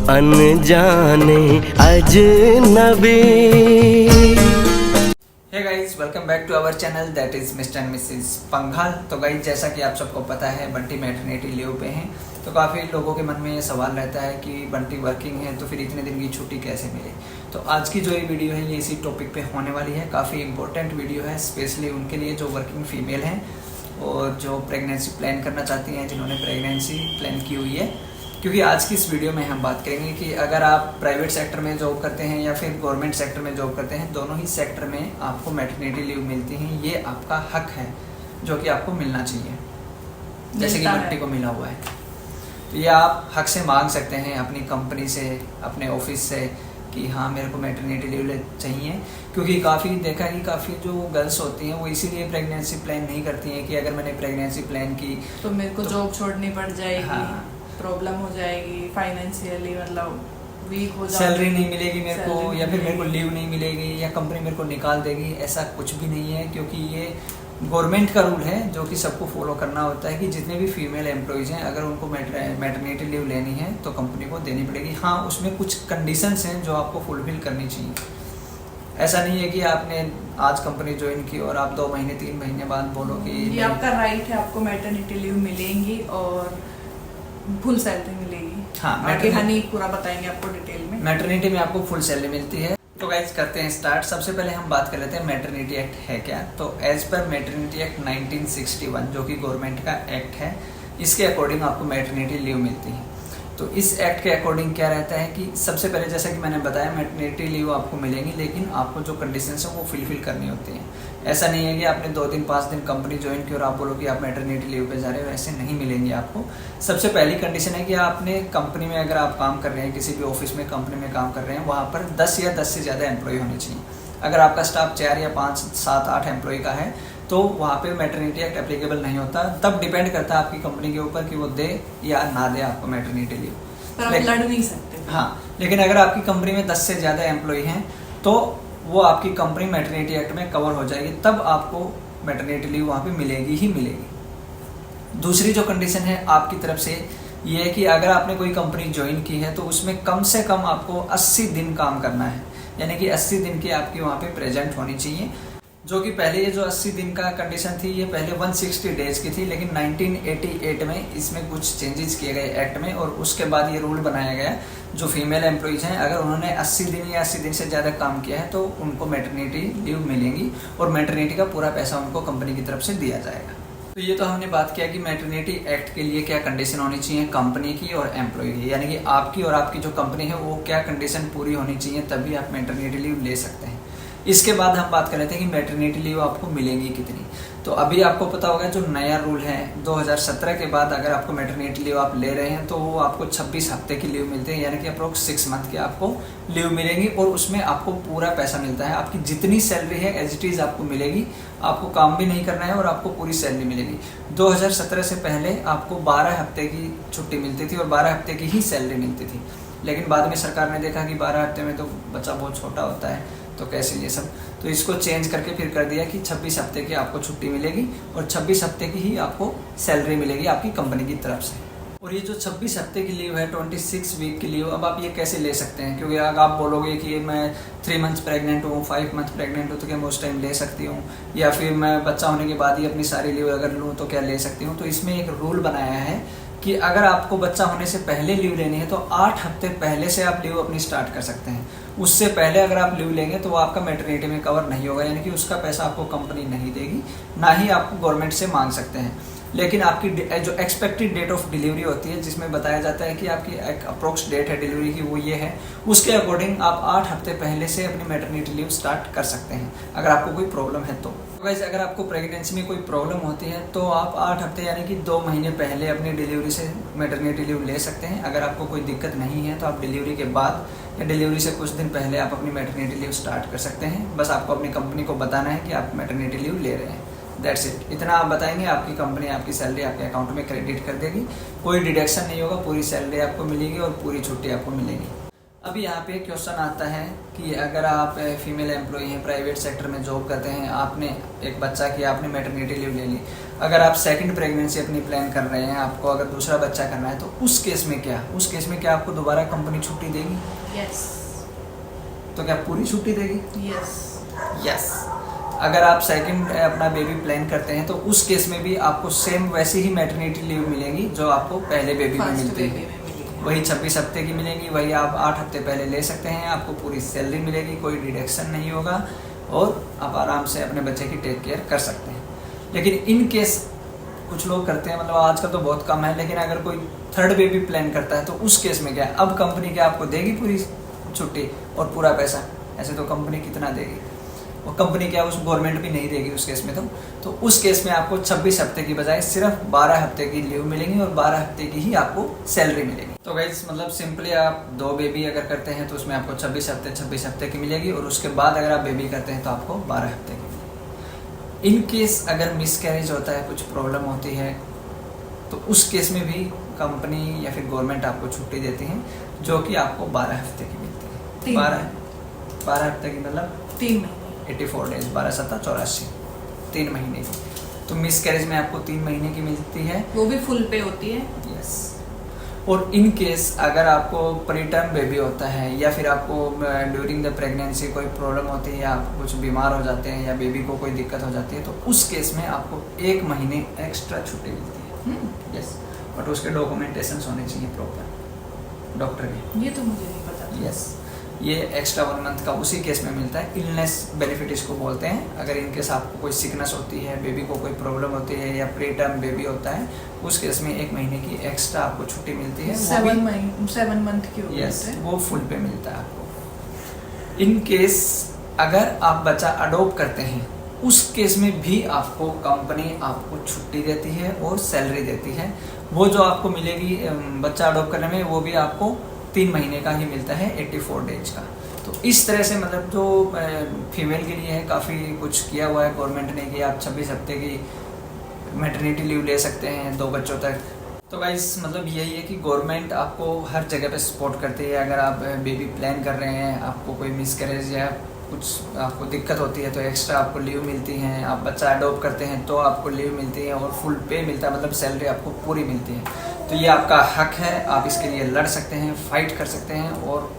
अनजाने अजनबी। Hey guys, welcome back to our channel that is Mr and Mrs Panghal. तो guys, जैसा कि आप सबको पता है बंटी मैटरनिटी लीव पे हैं, तो काफ़ी लोगों के मन में ये सवाल रहता है कि बंटी वर्किंग है तो फिर इतने दिन की छुट्टी कैसे मिले। तो आज की जो ये वीडियो है ये इसी टॉपिक पे होने वाली है। काफ़ी इंपॉर्टेंट वीडियो है स्पेशली उनके लिए जो वर्किंग फीमेल हैं और जो प्रेगनेंसी प्लान करना चाहती हैं, जिन्होंने प्रेगनेंसी प्लान की हुई है। क्योंकि आज की इस वीडियो में हम बात करेंगे कि अगर आप प्राइवेट सेक्टर में जॉब करते हैं या फिर गवर्नमेंट सेक्टर में जॉब करते हैं, दोनों ही सेक्टर में आपको मैटरनिटी लीव मिलती है। ये आपका हक है जो कि आपको मिलना चाहिए, जैसे कि बंटी को मिला हुआ है। तो ये आप हक से मांग सकते हैं अपनी कंपनी से, अपने ऑफिस से कि हाँ मेरे को मैटरनिटी लीव चाहिए। क्योंकि काफ़ी देखा है कि काफ़ी जो गर्ल्स होती हैं वो इसीलिए प्रेगनेंसी प्लान नहीं करती हैं कि अगर मैंने प्रेगनेंसी प्लान की तो मेरे को जॉब छोड़नी पड़ जाएगी। हाँ, प्रॉब्लम हो जाएगी फाइनेंशियली, मतलब वीक हो जाएगी, सैलरी नहीं मिलेगी मेरे को, या फिर मेरे को लीव नहीं मिलेगी, या कंपनी मेरे को निकाल देगी। ऐसा कुछ भी नहीं है, क्योंकि ये गवर्नमेंट का रूल है जो कि सबको फॉलो करना होता है कि जितने भी फीमेल एम्प्लॉयज़ हैं अगर उनको मैटरनिटी लीव लेनी है तो कंपनी को देनी पड़ेगी। हाँ, उसमें कुछ कंडीशंस हैं जो आपको फुलफिल करनी चाहिए। ऐसा नहीं है कि आपने आज कंपनी ज्वाइन की और आप 2 महीने 3 महीने बाद बोलो कि ये आपका राइट है, आपको मैटरनिटी लीव मिलेंगी और फुल सैलरी मिलेगी। हाँ, आगे हनी पूरा बताएंगे आपको डिटेल में। मैटरनिटी में आपको फुल सैलरी मिलती है। तो गाइस करते हैं स्टार्ट। सबसे पहले हम बात कर लेते हैं मैटरनिटी एक्ट है क्या। तो एज पर मैटरनिटी एक्ट 1961 जो कि गवर्नमेंट का एक्ट है, इसके अकॉर्डिंग आपको मैटरनिटी लीव मिलती है। तो इस एक्ट के अकॉर्डिंग क्या रहता है कि सबसे पहले जैसा कि मैंने बताया मैटरनिटी लीव आपको मिलेंगी, लेकिन आपको जो कंडीशंस हैं वो फुलफिल करनी होती हैं। ऐसा नहीं है कि आपने 2 दिन 5 दिन कंपनी ज्वाइन की और आप बोलो कि आप मैटरनिटी लीव पे जा रहे हो, ऐसे नहीं मिलेंगे आपको। सबसे पहली कंडीशन है कि आपने कंपनी में अगर आप काम कर रहे हैं, किसी भी ऑफिस में कंपनी में काम कर रहे हैं, वहाँ पर 10 या 10 से ज़्यादा एम्प्लॉय होने चाहिए। अगर आपका स्टाफ 4 या 5 7 8 एम्प्लॉय का है तो वहाँ पे मैटरनिटी एक्ट एप्लीकेबल नहीं होता। तब डिपेंड करता है आपकी कंपनी के ऊपर कि वो दे या ना दे आपको मैटरनिटी लीव। पर आप लड़ नहीं सकते। हाँ, लेकिन अगर आपकी कंपनी में 10 से ज़्यादा एम्प्लॉय हैं तो वो आपकी कंपनी मैटरनिटी एक्ट में कवर हो जाएगी, तब आपको मैटरनिटी लीव वहाँ पे मिलेगी ही मिलेगी। दूसरी जो कंडीशन है आपकी तरफ से ये है कि अगर आपने कोई कंपनी ज्वाइन की है तो उसमें कम से कम आपको 80 दिन काम करना है, यानी कि 80 दिन की आपकी वहाँ पे प्रेजेंट होनी चाहिए। जो कि पहले ये जो 80 दिन का कंडीशन थी ये पहले 160 डेज की थी, लेकिन 1988 में इसमें कुछ चेंजेस किए गए एक्ट में, और उसके बाद ये रूल बनाया गया जो फीमेल एम्प्लॉयज़ हैं अगर उन्होंने 80 दिन या 80 दिन से ज़्यादा काम किया है तो उनको मैटरनिटी लीव मिलेंगी और मैटरनिटी का पूरा पैसा उनको कंपनी की तरफ से दिया जाएगा। तो ये तो हमने बात किया कि मैटरनिटी एक्ट के लिए क्या कंडीशन होनी चाहिए कंपनी की और एम्प्लॉय की, यानी कि आपकी और आपकी जो कंपनी है वो क्या कंडीशन पूरी होनी चाहिए तभी आप मैटरनिटी लीव ले सकते हैं। इसके बाद हम बात कर लेते हैं कि मैटरनिटी लीव आपको मिलेंगी कितनी। तो अभी आपको पता होगा जो नया रूल है 2017 के बाद अगर आपको मैटरनिटी लीव आप ले रहे हैं तो वो आपको 26 हफ्ते की लीव मिलती है, यानी कि अप्रोक्स 6 मंथ की आपको लीव मिलेंगी और उसमें आपको पूरा पैसा मिलता है। आपकी जितनी सैलरी है एज इट इज़ आपको मिलेगी, आपको काम भी नहीं करना है और आपको पूरी सैलरी मिलेगी। 2017 से पहले आपको 12 हफ्ते की छुट्टी मिलती थी और 12 हफ्ते की ही सैलरी मिलती थी, लेकिन बाद में सरकार ने देखा कि 12 हफ्ते में तो बच्चा बहुत छोटा होता है तो कैसे ये सब, तो इसको चेंज करके फिर कर दिया कि 26 हफ्ते की आपको छुट्टी मिलेगी और 26 हफ्ते की ही आपको सैलरी मिलेगी आपकी कंपनी की तरफ से। और ये जो 26 हफ्ते की लीव है 26 वीक की लीव, अब आप ये कैसे ले सकते हैं, क्योंकि अगर आप बोलोगे कि मैं 3 मंथ्स प्रेग्नेंट हूँ, 5 मंथ प्रेग्नेंट हूँ तो क्या मैं उस टाइम ले सकती हूँ, या फिर मैं बच्चा होने के बाद ही अपनी सारी लीव अगर लूँ तो क्या ले सकती हूँ। तो इसमें एक रूल बनाया है कि अगर आपको बच्चा होने से पहले लीव लेनी है तो 8 हफ्ते पहले से आप लीव अपनी स्टार्ट कर सकते हैं। उससे पहले अगर आप लीव लेंगे तो वो आपका मैटरनिटी में कवर नहीं होगा, यानी कि उसका पैसा आपको कंपनी नहीं देगी, ना ही आप गवर्नमेंट से मांग सकते हैं। लेकिन आपकी जो एक्सपेक्टेड डेट ऑफ डिलीवरी होती है जिसमें बताया जाता है कि आपकी अप्रोक्स डेट है डिलीवरी की वो ये है, उसके अकॉर्डिंग आप 8 हफ्ते पहले से अपनी मैटरनिटी लीव स्टार्ट कर सकते हैं अगर आपको कोई प्रॉब्लम है तो। वैसे अगर आपको प्रेगनेंसी में कोई प्रॉब्लम होती है तो आप 8 हफ्ते यानी कि 2 महीने पहले अपनी डिलीवरी से मैटरनिटी लीव ले सकते हैं। अगर आपको कोई दिक्कत नहीं है तो आप डिलीवरी के बाद या डिलीवरी से कुछ दिन पहले आप अपनी मैटरनिटी लीव स्टार्ट कर सकते हैं। बस आपको अपनी कंपनी को बताना है कि आप मैटरनिटी लीव ले रहे हैं, दैट्स इट। इतना आप बताएंगे आपकी कंपनी आपकी सैलरी आपके अकाउंट में क्रेडिट कर देगी, कोई डिडक्शन नहीं होगा, पूरी सैलरी आपको मिलेगी और पूरी छुट्टी आपको मिलेगी। अब यहाँ पे क्वेश्चन आता है कि अगर आप फीमेल एम्प्लॉई हैं, प्राइवेट सेक्टर में जॉब करते हैं, आपने एक बच्चा किया, आपने मैटरनिटी लीव ले ली, अगर आप सेकंड प्रेगनेंसी अपनी प्लान कर रहे हैं, आपको अगर दूसरा बच्चा करना है, तो उस केस में क्या आपको दोबारा कंपनी छुट्टी देगी? यस। तो क्या पूरी छुट्टी देगी? यस। यस। अगर आप सेकंड अपना बेबी प्लान करते हैं तो उस केस में भी आपको सेम वैसी ही मैटरनिटी लीव मिलेगी जो आपको पहले बेबी में मिलती है। वही 26 हफ्ते की मिलेगी, वही आप 8 हफ्ते पहले ले सकते हैं, आपको पूरी सैलरी मिलेगी, कोई डिडक्शन नहीं होगा और आप आराम से अपने बच्चे की टेक केयर कर सकते हैं। लेकिन इन केस कुछ लोग करते हैं, मतलब आजकल तो बहुत कम है, लेकिन अगर कोई थर्ड बेबी प्लान करता है तो उस केस में क्या है, अब कंपनी क्या आपको देगी पूरी छुट्टी और पूरा पैसा? ऐसे तो कंपनी कितना देगी, और कंपनी क्या उस गवर्नमेंट भी नहीं देगी उस केस में। तो उस केस में आपको 26 हफ्ते की बजाय सिर्फ 12 हफ्ते की लीव मिलेंगी और 12 हफ्ते की ही आपको सैलरी मिलेगी। तो गाइस मतलब सिंपली आप 2 बेबी अगर करते हैं तो उसमें आपको 26 हफ्ते की मिलेगी और उसके बाद अगर आप बेबी करते हैं तो आपको 12 हफ्ते की मिलेगी। इन केस अगर मिसकैरेज होता है, कुछ प्रॉब्लम होती है, तो उस केस में भी कंपनी या फिर गवर्नमेंट आपको छुट्टी देती है जो कि आपको 12 हफ्ते की मिलती है। 12 हफ्ते की मतलब 3 महीने, 84 डेज, 12 7 84, 3 महीने की। तो मिस कैरेज में आपको 3 महीने की मिलती है, वो भी फुल पे होती है। यस। और इन केस अगर आपको प्रीटर्म बेबी होता है या फिर आपको ड्यूरिंग द प्रेगनेंसी कोई प्रॉब्लम होती है, आप कुछ बीमार हो जाते हैं या बेबी को कोई दिक्कत हो जाती है, तो उस केस में आपको 1 महीने एक्स्ट्रा छुट्टी मिलती है। यस। बट उसके डॉक्यूमेंटेशन होने चाहिए प्रॉपर डॉक्टर के। ये तो मुझे नहीं पता। यस। ये एक्स्ट्रा 1 मंथ का उसी केस में मिलता है, इलनेस बेनिफिट इसको बोलते हैं। अगर इनकेस आपको कोई सिकनेस होती है, बेबी को कोई प्रॉब्लम होती है या प्री टर्म बेबी होता है, उस केस में 1 महीने की एक्स्ट्रा आपको छुट्टी मिलती है। 7 मंथ की होती है। यस, वो फुल पे मिलता है आपको। इन केस अगर आप बच्चा अडॉप्ट करते हैं, उस केस में भी आपको कंपनी आपको छुट्टी देती है और सैलरी देती है। वो जो आपको मिलेगी बच्चा अडॉप्ट करने में, वो भी आपको 3 महीने का ही मिलता है, 84 डेज का। तो इस तरह से मतलब जो फीमेल के लिए है, काफ़ी कुछ किया हुआ है गवर्नमेंट ने कि आप 26 हफ्ते की मैटरनिटी लीव ले सकते हैं 2 बच्चों तक। तो गाइस मतलब यही है कि गवर्नमेंट आपको हर जगह पे सपोर्ट करती है। अगर आप बेबी प्लान कर रहे हैं, आपको कोई मिसकैरेज या कुछ आपको दिक्कत होती है तो एक्स्ट्रा आपको लीव मिलती हैं। आप बच्चा अडॉप्ट करते हैं तो आपको लीव मिलती है और फुल पे मिलता है, मतलब सैलरी आपको पूरी मिलती है। तो ये आपका हक है, आप इसके लिए लड़ सकते हैं, फाइट कर सकते हैं। और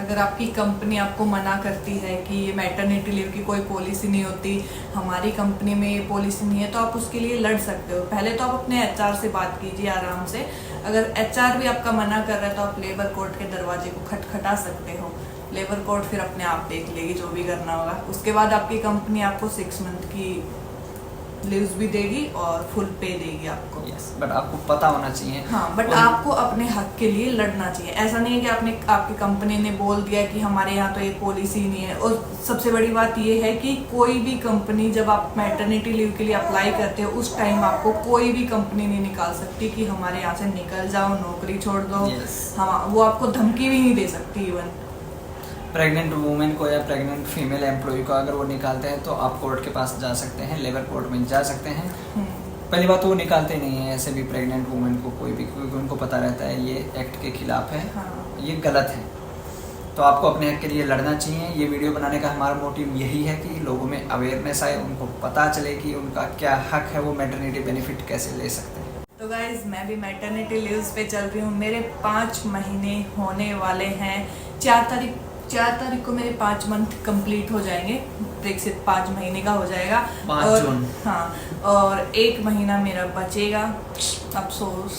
अगर आपकी कंपनी आपको मना करती है कि ये मैटरनिटी लीव की कोई पॉलिसी नहीं होती, हमारी कंपनी में ये पॉलिसी नहीं है, तो आप उसके लिए लड़ सकते हो। पहले तो आप अपने एचआर से बात कीजिए आराम से। अगर एचआर भी आपका मना कर रहा है तो आप लेबर कोर्ट के दरवाजे को खटखटा सकते हो। लेबर कोर्ट फिर अपने आप देख लेगी जो भी करना होगा। उसके बाद आपकी कंपनी आपको 6 मंथ की लीव्स भी देगी और फुल पे देगी आपको। यस, बट आपको पता होना चाहिए। हाँ, बट आपको अपने हक के लिए लड़ना चाहिए। ऐसा नहीं है कि आपकी कंपनी ने बोल दिया कि हमारे यहाँ तो ये पॉलिसी नहीं है। और सबसे बड़ी बात ये है कि कोई भी कंपनी, जब आप मैटरनिटी लीव के लिए अप्लाई करते हो, उस टाइम आपको कोई भी कंपनी नहीं निकाल सकती कि हमारे यहाँ से निकल जाओ, नौकरी छोड़ दो। हम वो आपको धमकी भी नहीं दे सकती। इवन प्रेग्नेंट वुमेन को या प्रेग्नेंट फीमेल एम्प्लॉय को अगर वो निकालते हैं तो आप कोर्ट के पास जा सकते हैं, लेबर कोर्ट में जा सकते हैं। पहली बात तो वो निकालते नहीं है ऐसे भी प्रेग्नेंट वुमेन को कोई भी, क्योंकि उनको पता रहता है ये एक्ट के खिलाफ है। हाँ। ये गलत है। तो आपको अपने हक के लिए लड़ना चाहिए। ये वीडियो बनाने का हमारा मोटिव यही है कि लोगों में अवेयरनेस आए, उनको पता चले कि उनका क्या हक है, वो मैटरनिटी बेनिफिट कैसे ले सकते हैं। तो गाइज मैं भी मैटरनिटी लीव्स पे चल रही हूँ। मेरे 5 महीने होने वाले हैं। 4 तारीख को मेरे 5 मंथ कंप्लीट हो जाएंगे। ब्रेक्सिट 5 महीने का हो जाएगा। 5 जून। हाँ, और 1 महीना मेरा बचेगा। अफसोस,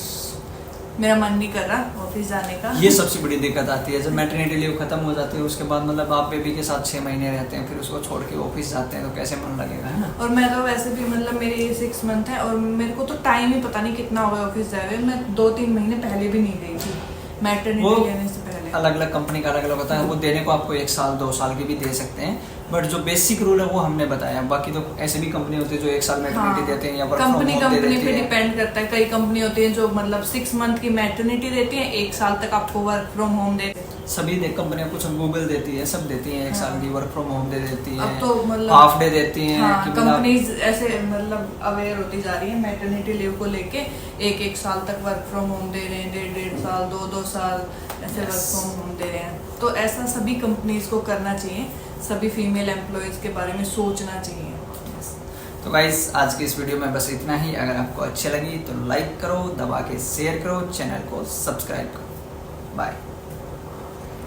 मेरा मन नहीं कर रहा ऑफिस जाने का। ये सबसे बड़ी दिक्कत आती है जब मैटरनिटी लीव खत्म हो जाती है, उसके बाद मतलब आप बेबी के साथ 6 महीने रहते हैं, फिर उसको छोड़ के ऑफिस जाते हैं तो कैसे मन लगेगा, है ना। और मैं तो वैसे भी मतलब मेरी 6 मंथ है और मेरे को तो टाइम ही पता नहीं कितना हो गया ऑफिस जाए हुए। मैं 2-3 महीने पहले भी नहीं गई थी मैटरनिटी लेने से पहले। अलग अलग कंपनी का अलग अलग होता है। वो देने को आपको 1 साल 2 साल की भी दे सकते हैं, बट जो बेसिक रूल है वो हमने बताया। बाकी तो ऐसे भी कंपनी होती है जो 1 साल मैटरनिटी देते हैं या work from home they company देती पे है। डिपेंड करता है। कई कंपनी होती है जो मतलब 6 मंथ की मैटरनिटी देती है, 1 साल तक आपको वर्क फ्रॉम होम देते हैं। सभी कंपनियां, कुछ गूगल देती है, सब देती है 1 साल की वर्क फ्रॉम होम दे देती है। अब तो मतलब हाफ डे देती है। हाँ, कि कंपनीज ऐसे मतलब अवेयर होती जा रही है मैटरनिटी लीव को लेके। 1-1 साल तक वर्क फ्रॉम होम दे रहे हैं, 1.5 साल, 2-2 साल ऐसे वर्क फ्रॉम होम दे रहे हैं। तो ऐसा सभी कंपनीज को करना चाहिए। सभी फीमेल एम्प्लॉयज के बारे में सोचना चाहिए। तो गाइस आज की इस वीडियो में बस इतना ही। अगर आपको अच्छी लगी तो लाइक करो, दबा के शेयर करो, चैनल को सब्सक्राइब करो। बाय।